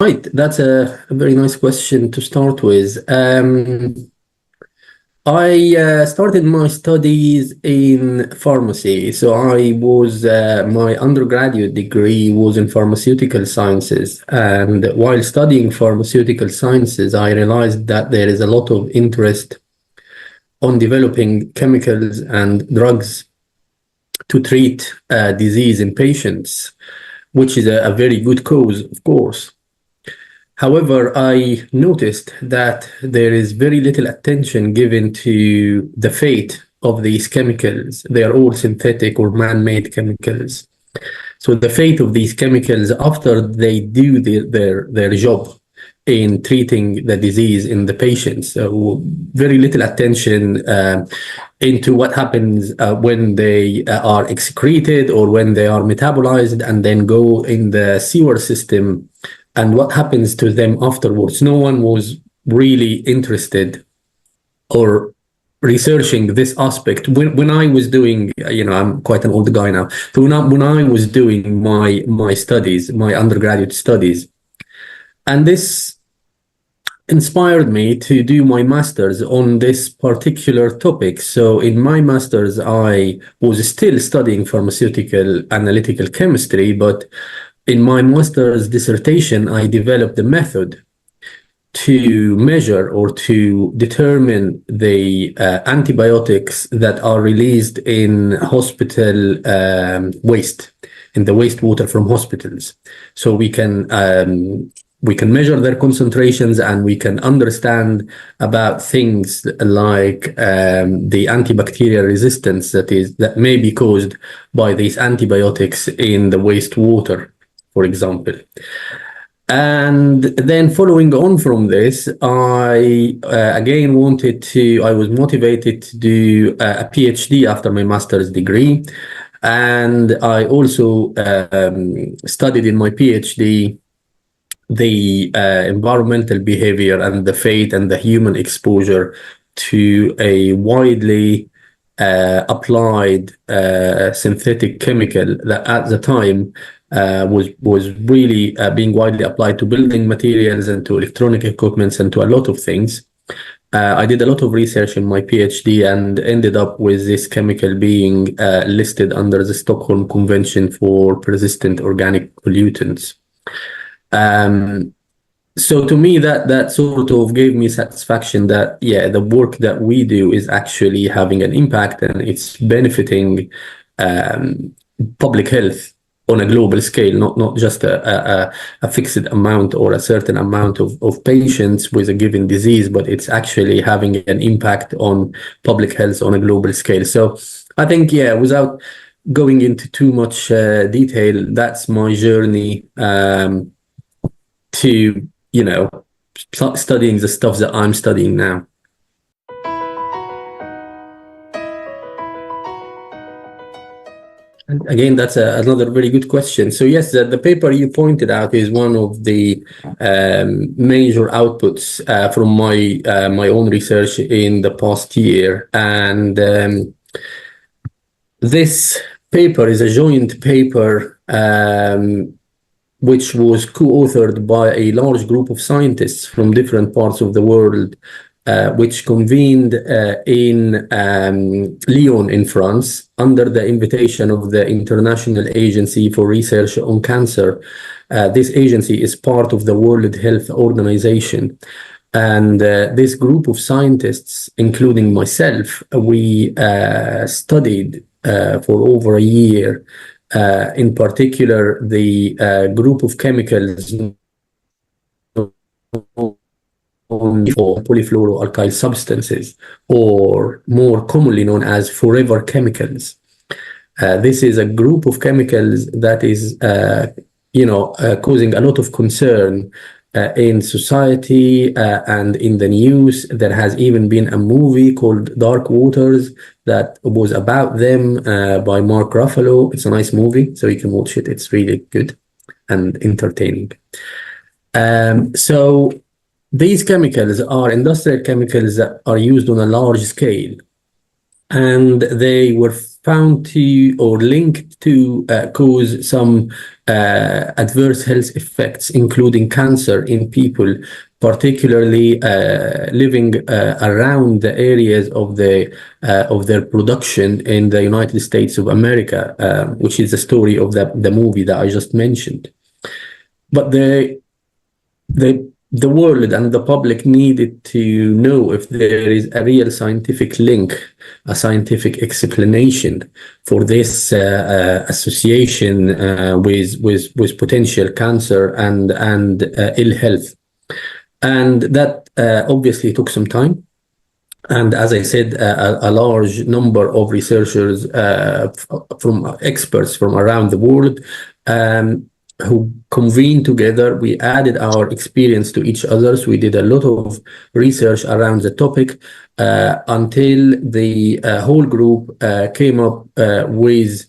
Right, that's a very nice question to start with. I started my studies in pharmacy. So my undergraduate degree was in pharmaceutical sciences. And while studying pharmaceutical sciences, I realized that there is a lot of interest on developing chemicals and drugs to treat disease in patients, which is a very good cause, of course. However, I noticed that there is very little attention given to the fate of these chemicals. They are all synthetic or man-made chemicals. So the fate of these chemicals after they do their job in treating the disease in the patients. So very little attention into what happens when they are excreted or when they are metabolized and then go in the sewer system, and what happens to them afterwards. No one was really interested or researching this aspect. When I was doing, I'm quite an old guy now. So when I was doing my studies, my undergraduate studies, and this inspired me to do my master's on this particular topic. So in my master's, I was still studying pharmaceutical analytical chemistry, but in my master's dissertation, I developed a method to measure or to determine the antibiotics that are released in hospital waste, in the wastewater from hospitals. So we can measure their concentrations, and we can understand about things like the antibacterial resistance that may be caused by these antibiotics in the wastewater, for example. And then following on from this, I was motivated to do a PhD after my master's degree. And I also studied in my PhD the environmental behavior and the fate and the human exposure to a widely applied synthetic chemical that at the time was really being widely applied to building materials and to electronic equipments and to a lot of things. I did a lot of research in my PhD and ended up with this chemical being listed under the Stockholm Convention for Persistent Organic Pollutants. So to me, that sort of gave me satisfaction that, the work that we do is actually having an impact and it's benefiting public health on a global scale, not just a fixed amount or a certain amount of patients with a given disease, but it's actually having an impact on public health on a global scale. So I think, without going into too much detail, that's my journey to, studying the stuff that I'm studying now. And again, that's another very good question. So yes, the paper you pointed out is one of the major outputs from my own research in the past year. And this paper is a joint paper which was co-authored by a large group of scientists from different parts of the world, which convened in Lyon in France under the invitation of the International Agency for Research on Cancer. This agency is part of the World Health Organization. And this group of scientists, including myself, we studied for over a year, in particular, the group of chemicals or polyfluoroalkyl substances, or more commonly known as forever chemicals. This is a group of chemicals that is, causing a lot of concern in society and in the news. There has even been a movie called Dark Waters that was about them by Mark Ruffalo. It's a nice movie, so you can watch it. It's really good and entertaining. So these chemicals are industrial chemicals that are used on a large scale. and they were found to or linked to cause some adverse health effects, including cancer in people, particularly living around the areas of their production in the United States of America, which is the story of the movie that I just mentioned. But the world and the public needed to know if there is a real scientific link, a scientific explanation for this association with potential cancer and ill health. And that obviously took some time. And as I said, a large number of researchers from experts from around the world who convened together. We added our experience to each other. So we did a lot of research around the topic until the whole group came up with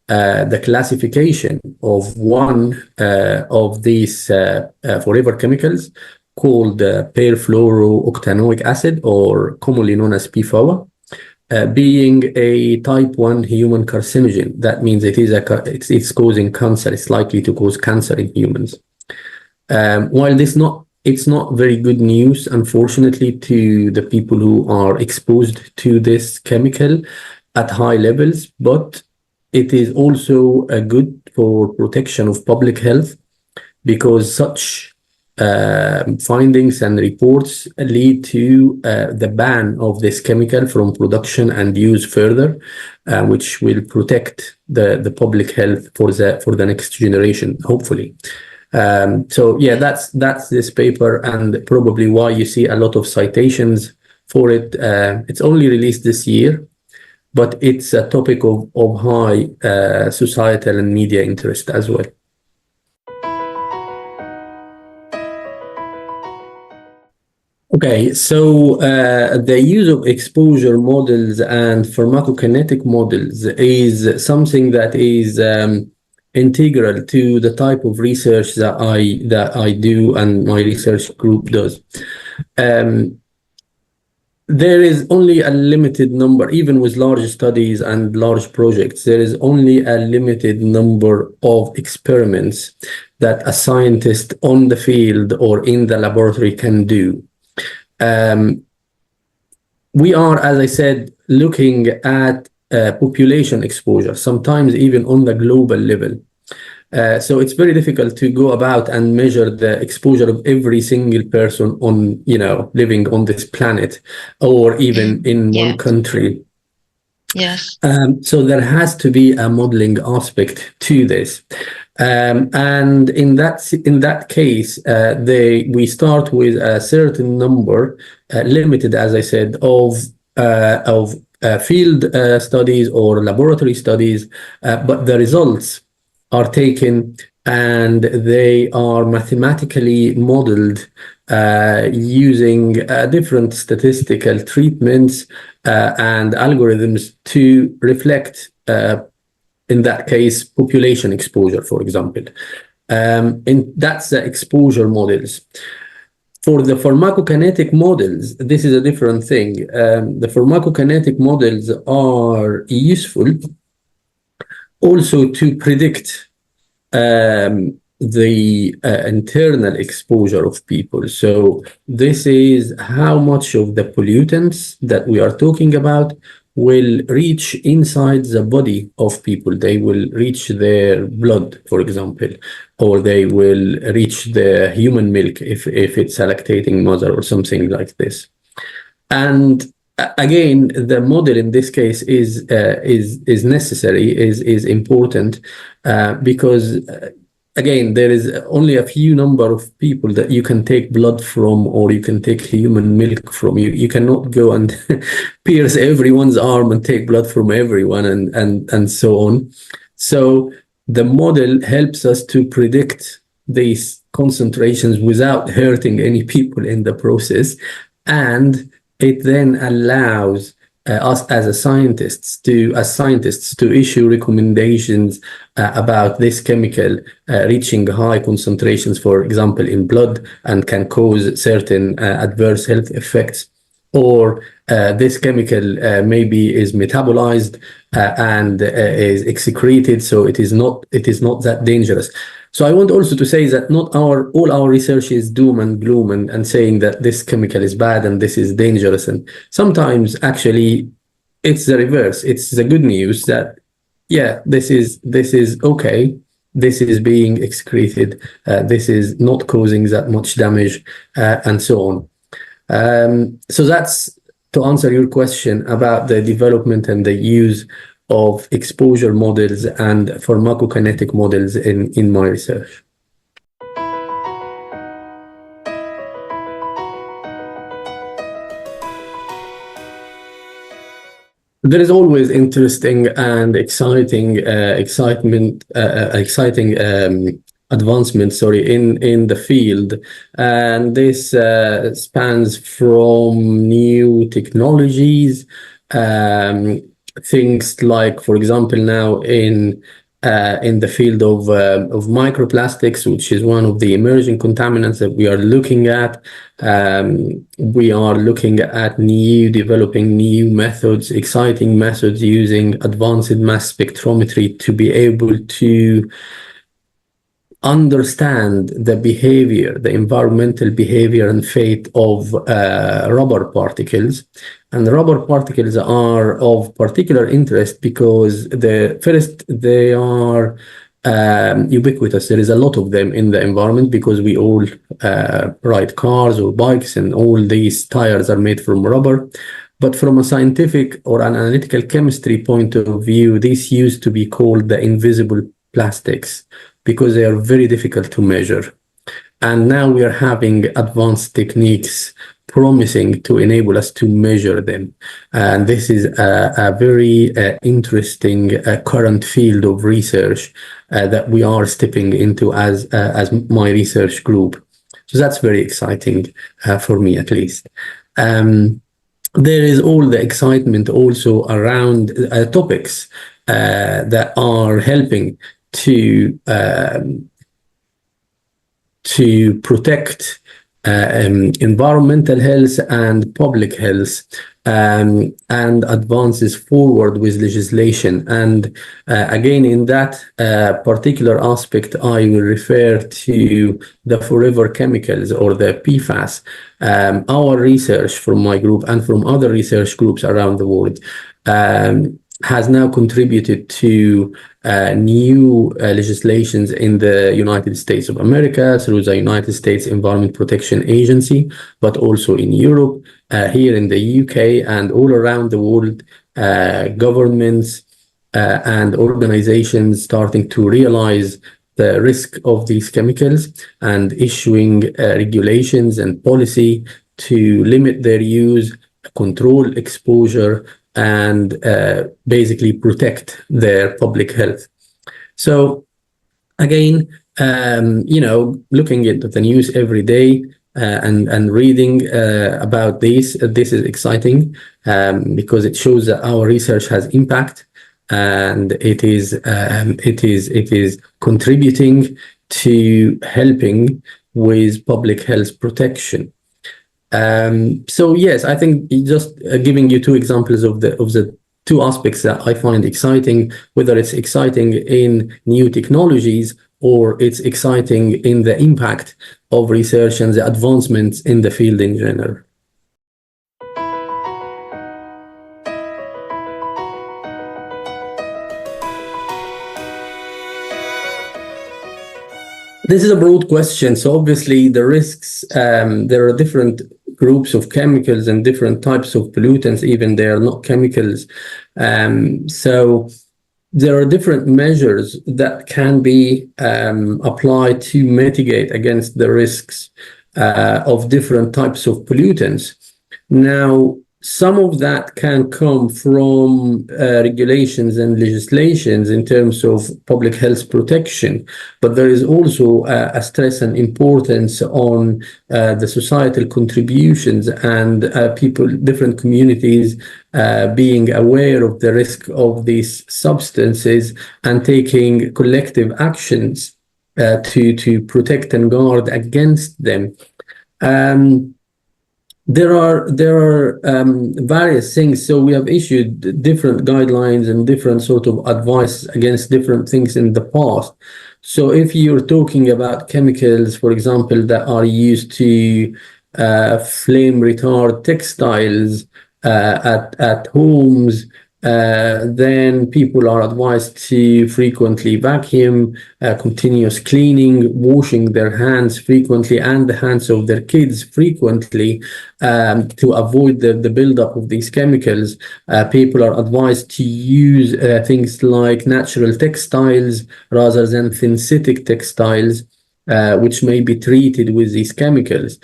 the classification of one of these forever chemicals called perfluorooctanoic acid, or commonly known as PFAA. Being a type 1 human carcinogen. That means it's causing cancer. It's likely to cause cancer in humans. While it's not very good news, unfortunately, to the people who are exposed to this chemical at high levels, but it is also good for protection of public health, because such findings and reports lead to the ban of this chemical from production and use further, which will protect the public health for the next generation, hopefully. So yeah, that's this paper, and probably why you see a lot of citations for it. It's only released this year, but it's a topic of high societal and media interest as well. Okay, so the use of exposure models and pharmacokinetic models is something that is integral to the type of research that I do and my research group does. There is only a limited number, even with large studies and large projects, there is only a limited number of experiments that a scientist on the field or in the laboratory can do. We are, as I said, looking at population exposure, sometimes even on the global level. So it's very difficult to go about and measure the exposure of every single person on, living on this planet, or even in one country. Yes. So there has to be a modeling aspect to this. And in that case, we start with a certain number, limited, as I said, of field studies or laboratory studies, but the results are taken and they are mathematically modeled using different statistical treatments and algorithms to reflect, in that case, population exposure, for example. And that's the exposure models. For the pharmacokinetic models, this is a different thing. The pharmacokinetic models are useful also to predict the internal exposure of people. So this is how much of the pollutants that we are talking about will reach inside the body of people. They will reach their blood, for example, or they will reach the human milk if it's a lactating mother or something like this. And again, the model in this case is necessary, is important, because again, there is only a few number of people that you can take blood from, or you can take human milk from. You cannot go and pierce everyone's arm and take blood from everyone and so on. So the model helps us to predict these concentrations without hurting any people in the process, and it then allows us as scientists to issue recommendations about this chemical reaching high concentrations, for example, in blood, and can cause certain adverse health effects. or this chemical maybe is metabolized and is excreted, so it is not that dangerous. So I want also to say that not all our research is doom and gloom and saying that this chemical is bad and this is dangerous. And sometimes actually it's the reverse. It's the good news that yeah, this is okay. This is being excreted. This is not causing that much damage, and so on. So that's to answer your question about the development and the use of exposure models and pharmacokinetic models in my research. There is always interesting and exciting advancement, in the field, and this spans from new technologies, things like, for example, now in the field of microplastics, which is one of the emerging contaminants that we are looking at. We are looking at developing new methods, exciting methods using advanced mass spectrometry to be able to understand the behavior, the environmental behavior and fate of rubber particles. And the rubber particles are of particular interest because they are ubiquitous. There is a lot of them in the environment because we all ride cars or bikes, and all these tires are made from rubber. But from a scientific or an analytical chemistry point of view, these used to be called the invisible plastics because they are very difficult to measure. And now we are having advanced techniques promising to enable us to measure them. And this is a very interesting current field of research that we are stepping into as my research group. So that's very exciting for me, at least. There is all the excitement also around topics that are helping to protect environmental health and public health, and advances forward with legislation. And again, in that particular aspect, I will refer to the forever chemicals, or the PFAS. Our research from my group and from other research groups around the world has now contributed to new legislations in the United States of America through the United States Environment Protection Agency, but also in Europe, here in the UK, and all around the world, governments and organizations starting to realize the risk of these chemicals and issuing regulations and policy to limit their use, control exposure, and basically protect their public health. So again, looking into the news every day and reading about this is exciting because it shows that our research has impact, and it is contributing to helping with public health protection. So yes, I think just giving you two examples of the two aspects that I find exciting, whether it's exciting in new technologies or it's exciting in the impact of research and the advancements in the field in general. This is a broad question. So obviously the risks, there are different groups of chemicals and different types of pollutants, even they are not chemicals. So there are different measures that can be applied to mitigate against the risks of different types of pollutants. Now, some of that can come from regulations and legislations in terms of public health protection, but there is also a stress and importance on the societal contributions and different communities being aware of the risk of these substances and taking collective actions to protect and guard against them. There are various things. So we have issued different guidelines and different sort of advice against different things in the past. So if you're talking about chemicals, for example, that are used to flame retard textiles at homes, then people are advised to frequently vacuum, continuous cleaning, washing their hands frequently and the hands of their kids frequently to avoid the buildup of these chemicals. People are advised to use things like natural textiles rather than synthetic textiles. Which may be treated with these chemicals.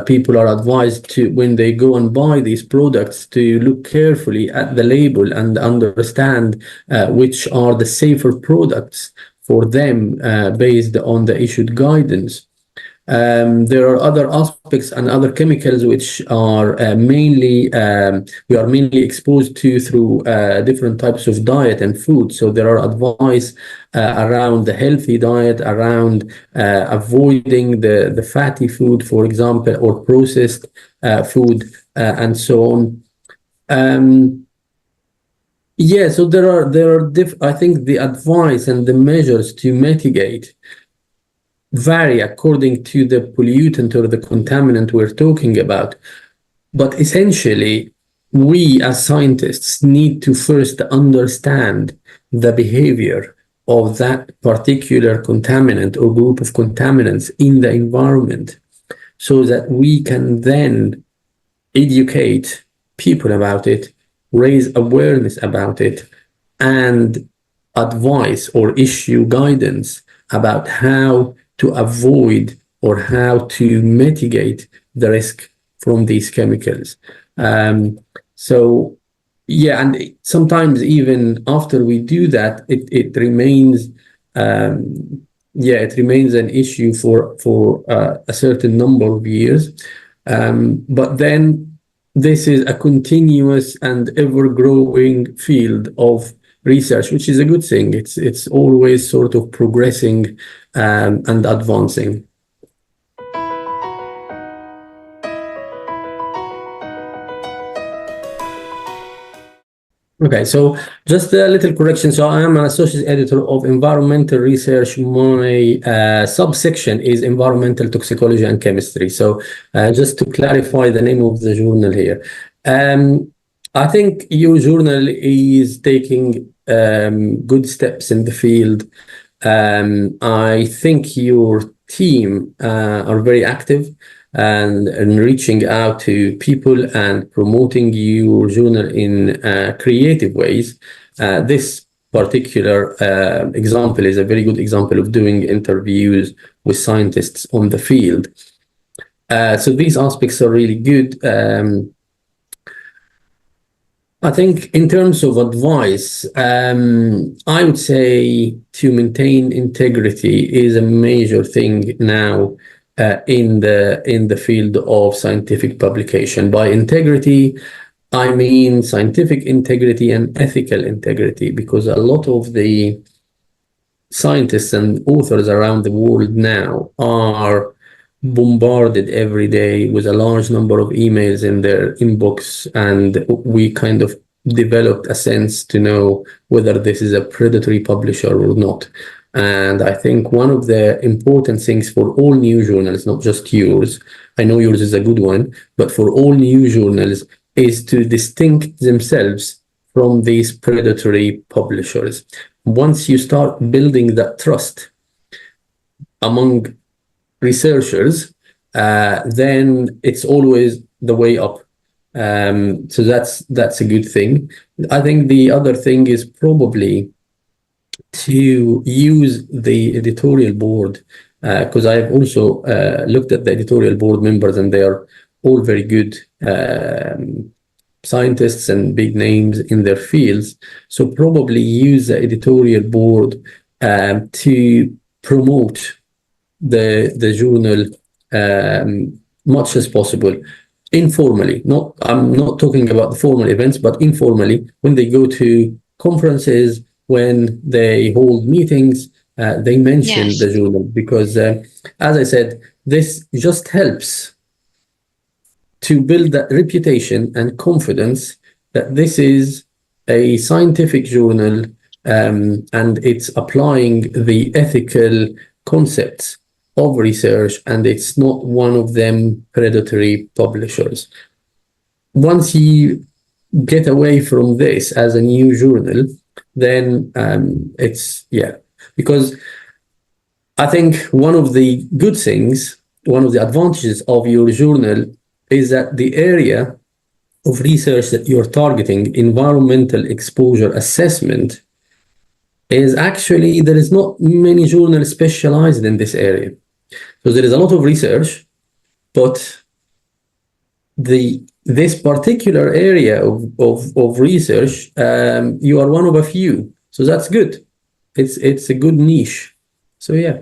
People are advised to, when they go and buy these products, to look carefully at the label and understand which are the safer products for them based on the issued guidance. There are other aspects and other chemicals which are we are mainly exposed to through different types of diet and food. So there are advice around the healthy diet, around avoiding the fatty food, for example, or processed food, and so on. Yeah, so I think the advice and the measures to mitigate vary according to the pollutant or the contaminant we're talking about. But essentially, we as scientists need to first understand the behavior of that particular contaminant or group of contaminants in the environment so that we can then educate people about it, raise awareness about it, and advise or issue guidance about how to avoid or how to mitigate the risk from these chemicals. So, yeah, and sometimes even after we do that, it remains, it remains an issue for a certain number of years. But then this is a continuous and ever-growing field of research, which is a good thing. It's always sort of progressing and advancing. Okay, so just a little correction. So I am an associate editor of environmental research. My subsection is environmental toxicology and chemistry. So just to clarify the name of the journal here. I think your journal is taking good steps in the field. I think your team are very active and reaching out to people and promoting your journal in creative ways. This particular example is a very good example of doing interviews with scientists on the field. So these aspects are really good. I think in terms of advice, I would say to maintain integrity is a major thing now in the field of scientific publication. By integrity, I mean scientific integrity and ethical integrity, because a lot of the scientists and authors around the world now are bombarded every day with a large number of emails in their inbox, and we kind of developed a sense to know whether this is a predatory publisher or not. And I think one of the important things for all new journals, not just yours, I know yours is a good one, but for all new journals is to distinct themselves from these predatory publishers. Once you start building that trust among researchers, then it's always the way up. So that's a good thing. I think the other thing is probably to use the editorial board, because I've also looked at the editorial board members, and they are all very good scientists and big names in their fields. So probably use the editorial board to promote the journal much as possible, informally. I'm not talking about the formal events, but informally, when they go to conferences, when they hold meetings, they mention Yes. the journal, because as I said, this just helps to build that reputation and confidence that this is a scientific journal, and it's applying the ethical concepts of research, and it's not one of them predatory publishers. Once you get away from this as a new journal, then it's, yeah, because I think one of the good things, one of the advantages of your journal is that the area of research that you're targeting, environmental exposure assessment, is actually, there is not many journals specialized in this area. So there is a lot of research, but this particular area of research, you are one of a few. So that's good. It's a good niche. So yeah.